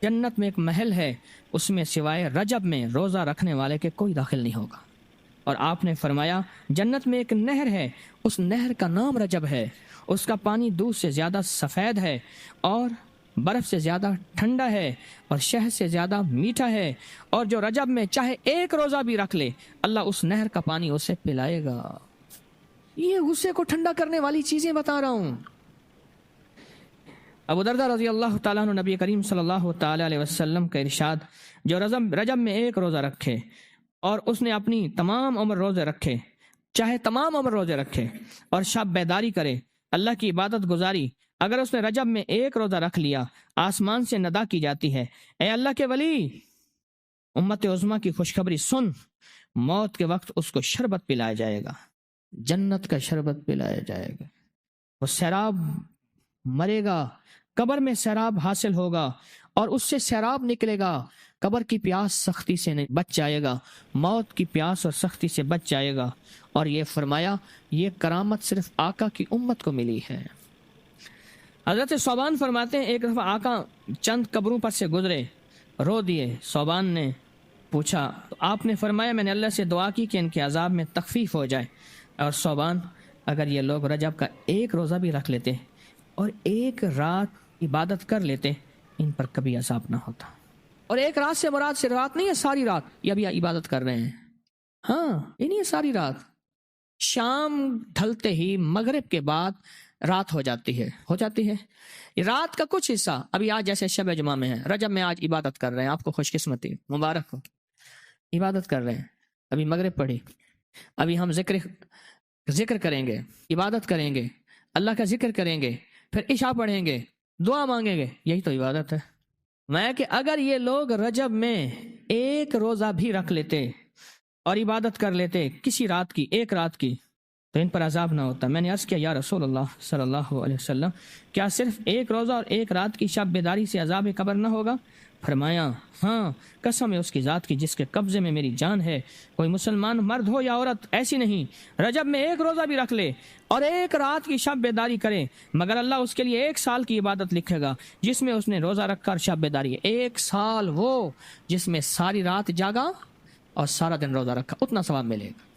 جنت میں ایک محل ہے، اس میں سوائے رجب میں روزہ رکھنے والے کے کوئی داخل نہیں ہوگا۔ اور آپ نے فرمایا جنت میں ایک نہر ہے، اس نہر کا نام رجب ہے، اس کا پانی دودھ سے زیادہ سفید ہے اور برف سے زیادہ ٹھنڈا ہے اور شہد سے زیادہ میٹھا ہے، اور جو رجب میں چاہے ایک روزہ بھی رکھ لے اللہ اس نہر کا پانی اسے پلائے گا۔ یہ غصے کو ٹھنڈا کرنے والی چیزیں بتا رہا ہوں۔ ابو درداء رضی اللہ تعالیٰ عنہ نبی کریم صلی اللہ تعالیٰ علیہ وسلم کا ارشاد، جو رجب میں ایک روزہ رکھے اور اس نے اپنی تمام عمر روزے رکھے، چاہے تمام عمر روزے رکھے اور شب بیداری کرے، اللہ کی عبادت گزاری، اگر اس نے رجب میں ایک روزہ رکھ لیا آسمان سے ندا کی جاتی ہے، اے اللہ کے ولی، امت عظمیٰ کی خوشخبری سن، موت کے وقت اس کو شربت پلایا جائے گا، جنت کا شربت پلایا جائے گا، وہ سیراب مرے گا، قبر میں سیراب حاصل ہوگا اور اس سے سیراب نکلے گا، قبر کی پیاس سختی سے بچ جائے گا، موت کی پیاس اور سختی سے بچ جائے گا۔ اور یہ فرمایا یہ کرامت صرف آقا کی امت کو ملی ہے۔ حضرت صوبان فرماتے ہیں ایک دفعہ آقا چند قبروں پر سے گزرے، رو دیے۔ صوبان نے پوچھا تو آپ نے فرمایا میں نے اللہ سے دعا کی کہ ان کے عذاب میں تخفیف ہو جائے، اور صوبان اگر یہ لوگ رجب کا ایک روزہ بھی رکھ لیتے اور ایک رات عبادت کر لیتے ان پر کبھی عذاب نہ ہوتا۔ اور ایک رات سے مراد سے رات نہیں ہے، ساری رات یہ ابھی عبادت کر رہے ہیں، ہاں یہ نہیں ہے ساری رات، شام ڈھلتے ہی مغرب کے بعد رات ہو جاتی ہے رات کا کچھ حصہ، ابھی آج جیسے شب جمعہ میں ہے، رجب میں آج عبادت کر رہے ہیں، آپ کو خوش قسمتی مبارک ہو، عبادت کر رہے ہیں، ابھی مغرب پڑھی، ابھی ہم ذکر کریں گے، عبادت کریں گے، اللہ کا ذکر کریں گے، پھر عشاء پڑھیں گے، دعا مانگیں گے، یہی تو عبادت ہے۔ میں کہ اگر یہ لوگ رجب میں ایک روزہ بھی رکھ لیتے اور عبادت کر لیتے کسی رات کی، ایک رات کی، تو ان پر عذاب نہ ہوتا۔ میں نے عرض کیا یا رسول اللہ صلی اللہ علیہ وسلم، کیا صرف ایک روزہ اور ایک رات کی شب بیداری سے عذاب قبر نہ ہوگا؟ فرمایا ہاں، قسم ہے اس کی ذات کی جس کے قبضے میں میری جان ہے، کوئی مسلمان مرد ہو یا عورت ایسی نہیں رجب میں ایک روزہ بھی رکھ لے اور ایک رات کی شب بیداری کرے مگر اللہ اس کے لیے ایک سال کی عبادت لکھے گا جس میں اس نے روزہ رکھا اور شب بیداری، ایک سال وہ جس میں ساری رات جاگا اور سارا دن روزہ رکھا، اتنا ثواب ملے گا۔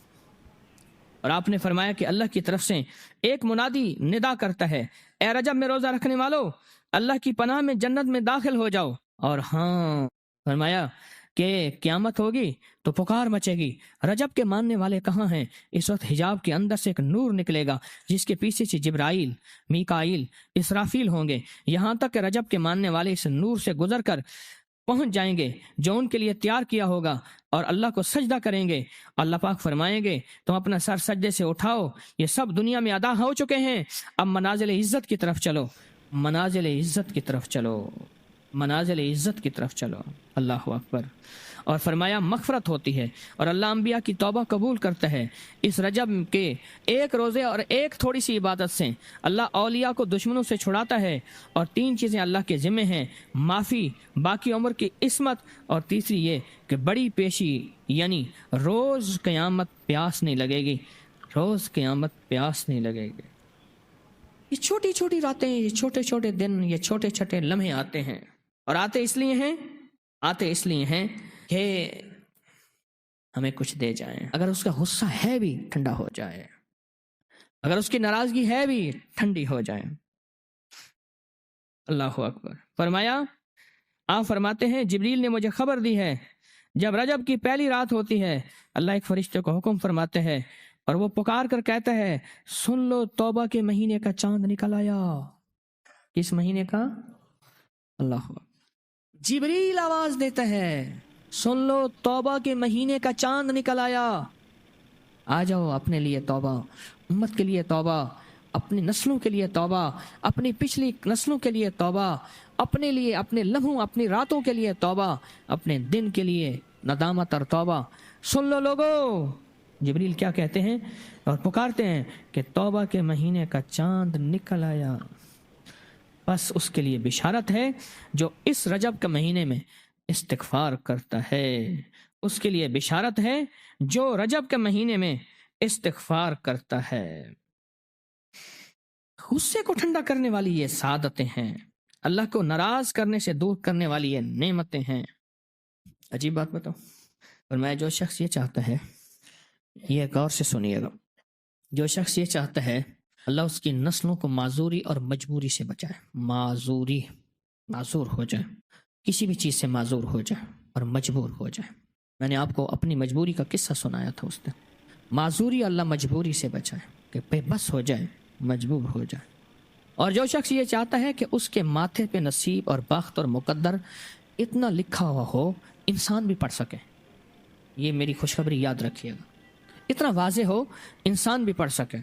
اور آپ نے فرمایا کہ اللہ کی طرف سے ایک منادی ندا کرتا ہے، اے رجب میں روزہ رکھنے والو، اللہ کی پناہ میں جنت میں داخل ہو جاؤ۔ اور ہاں فرمایا کہ قیامت ہوگی تو پکار مچے گی، رجب کے ماننے والے کہاں ہیں؟ اس وقت حجاب کے اندر سے ایک نور نکلے گا جس کے پیچھے سے جبرائیل، میکائیل، اسرافیل ہوں گے، یہاں تک کہ رجب کے ماننے والے اس نور سے گزر کر پہنچ جائیں گے جو ان کے لیے تیار کیا ہوگا اور اللہ کو سجدہ کریں گے۔ اللہ پاک فرمائیں گے تم اپنا سر سجدے سے اٹھاؤ، یہ سب دنیا میں ادا ہو چکے ہیں، اب منازل عزت کی طرف چلو، منازل عزت کی طرف چلو، منازل عزت کی طرف چلو۔ اللہ اکبر۔ اور فرمایا مغفرت ہوتی ہے اور اللہ انبیاء کی توبہ قبول کرتا ہے۔ اس رجب کے ایک روزے اور ایک تھوڑی سی عبادت سے اللہ اولیاء کو دشمنوں سے چھڑاتا ہے، اور تین چیزیں اللہ کے ذمہ ہیں، معافی، باقی عمر کی عصمت، اور تیسری یہ کہ بڑی پیشی، یعنی روز قیامت پیاس نہیں لگے گی، روز قیامت پیاس نہیں لگے گی۔ یہ چھوٹی چھوٹی راتیں، یہ چھوٹے چھوٹے دن، یہ چھوٹے چھوٹے لمحے آتے ہیں، اور آتے اس لیے ہیں کہ ہمیں کچھ دے جائیں، اگر اس کا غصہ ہے بھی ٹھنڈا ہو جائے، اگر اس کی ناراضگی ہے بھی ٹھنڈی ہو جائے۔ اللہ اکبر۔ فرمایا، آپ فرماتے ہیں جبریل نے مجھے خبر دی ہے جب رجب کی پہلی رات ہوتی ہے اللہ ایک فرشتے کو حکم فرماتے ہیں اور وہ پکار کر کہتا ہے سن لو توبہ کے مہینے کا چاند نکل آیا۔ کس مہینے کا؟ اللہ اکبر۔ جبریل آواز دیتا ہے سن لو توبہ کے مہینے کا چاند نکل آیا، آ جاؤ اپنے لیے توبہ، امت کے لیے توبہ، اپنی نسلوں کے لیے توبہ، اپنی پچھلی نسلوں کے لیے توبہ، اپنے لیے، اپنے لمحوں، اپنی راتوں کے لیے توبہ، اپنے دن کے لیے ندامت اور توبہ۔ سن لو لوگو، جبریل کیا کہتے ہیں اور پکارتے ہیں کہ توبہ کے مہینے کا چاند نکل آیا۔ بس اس کے لیے بشارت ہے جو اس رجب کے مہینے میں استغفار کرتا ہے، اس کے لیے بشارت ہے جو رجب کے مہینے میں استغفار کرتا ہے۔ غصے کو ٹھنڈا کرنے والی یہ سعادتیں ہیں۔ اللہ کو ناراض کرنے سے دور کرنے والی یہ نعمتیں ہیں۔ عجیب بات بتاؤ، اور میں جو شخص یہ چاہتا ہے، یہ غور سے سنیے گا، جو شخص یہ چاہتا ہے اللہ اس کی نسلوں کو معذوری اور مجبوری سے بچائے، معذور ہو جائے، کسی بھی چیز سے معذور ہو جائے اور مجبور ہو جائے۔ میں نے آپ کو اپنی مجبوری کا قصہ سنایا تھا اس دن۔ معذوری اللہ مجبوری سے بچائے کہ بے بس ہو جائے، مجبور ہو جائے۔ اور جو شخص یہ چاہتا ہے کہ اس کے ماتھے پہ نصیب اور بخت اور مقدر اتنا لکھا ہوا ہو انسان بھی پڑھ سکے، یہ میری خوشخبری یاد رکھیے گا، اتنا واضح ہو انسان بھی پڑھ سکے،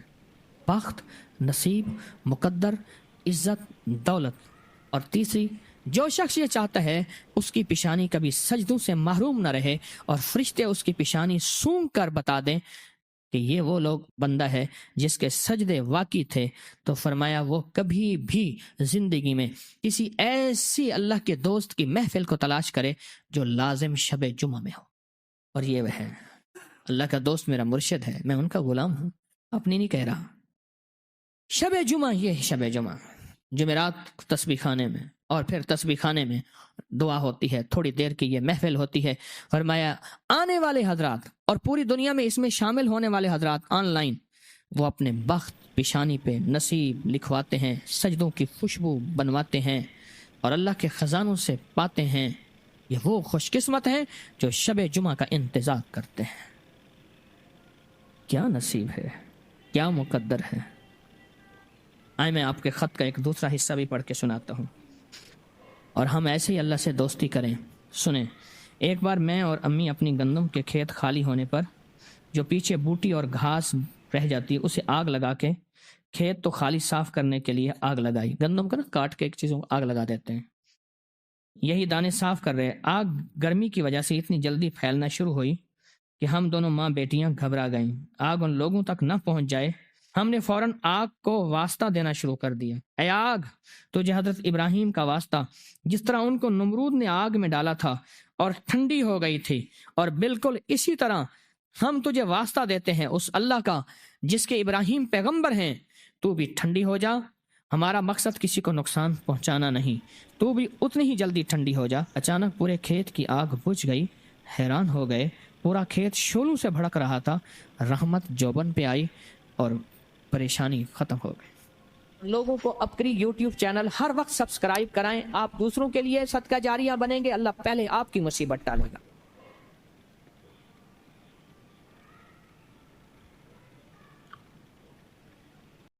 بخت، نصیب، مقدر، عزت، دولت۔ اور تیسری، جو شخص یہ چاہتا ہے اس کی پیشانی کبھی سجدوں سے محروم نہ رہے اور فرشتے اس کی پیشانی سونگ کر بتا دیں کہ یہ وہ لوگ بندہ ہے جس کے سجدے واقعی تھے، تو فرمایا وہ کبھی بھی زندگی میں کسی ایسی اللہ کے دوست کی محفل کو تلاش کرے جو لازم شب جمعہ میں ہو۔ اور یہ وہ ہے، اللہ کا دوست میرا مرشد ہے، میں ان کا غلام ہوں، اپنی نہیں کہہ رہا۔ شب جمعہ، یہ شب جمعہ جمعرات تسبیح خانے میں، اور پھر تسبیح خانے میں دعا ہوتی ہے، تھوڑی دیر کی یہ محفل ہوتی ہے۔ فرمایا آنے والے حضرات اور پوری دنیا میں اس میں شامل ہونے والے حضرات آن لائن، وہ اپنے بخت پیشانی پہ نصیب لکھواتے ہیں، سجدوں کی خوشبو بنواتے ہیں اور اللہ کے خزانوں سے پاتے ہیں۔ یہ وہ خوش قسمت ہیں جو شب جمعہ کا انتظار کرتے ہیں۔ کیا نصیب ہے، کیا مقدر ہے۔ آئے میں آپ کے خط کا ایک دوسرا حصہ بھی پڑھ کے سناتا ہوں، اور ہم ایسے ہی اللہ سے دوستی کریں۔ سنیں، ایک بار میں اور امی اپنی گندم کے کھیت خالی ہونے پر جو پیچھے بوٹی اور گھاس رہ جاتی ہے اسے آگ لگا کے، کھیت تو خالی صاف کرنے کے لیے آگ لگائی، گندم کا نا کاٹ کے ایک چیزوں کو آگ لگا دیتے ہیں، یہی دانے صاف کر رہے۔ آگ گرمی کی وجہ سے اتنی جلدی پھیلنا شروع ہوئی کہ ہم دونوں ماں بیٹیاں گھبرا گئیں۔ آگ ان لوگوں تک نہ پہنچ جائے، ہم نے فوراً آگ کو واسطہ دینا شروع کر دیا۔ اے آگ، تجھے حضرت ابراہیم کا واسطہ، جس طرح ان کو نمرود نے آگ میں ڈالا تھا اور ٹھنڈی ہو گئی تھی، اور بالکل اسی طرح ہم تجھے واسطہ دیتے ہیں اس اللہ کا جس کے ابراہیم پیغمبر ہیں، تو بھی ٹھنڈی ہو جا۔ ہمارا مقصد کسی کو نقصان پہنچانا نہیں، تو بھی اتنی ہی جلدی ٹھنڈی ہو جا۔ اچانک پورے کھیت کی آگ بجھ گئی، حیران ہو گئے، پورا کھیت شعلوں سے بھڑک رہا تھا۔ رحمت جوبن پہ آئی اور پریشانی ختم ہو گئی۔ لوگوں کو اپکری یوٹیوب چینل ہر وقت سبسکرائب کرائیں، آپ دوسروں کے لیے صدقہ جاریہ بنیں گے، اللہ پہلے آپ کی مصیبت ٹالے گا۔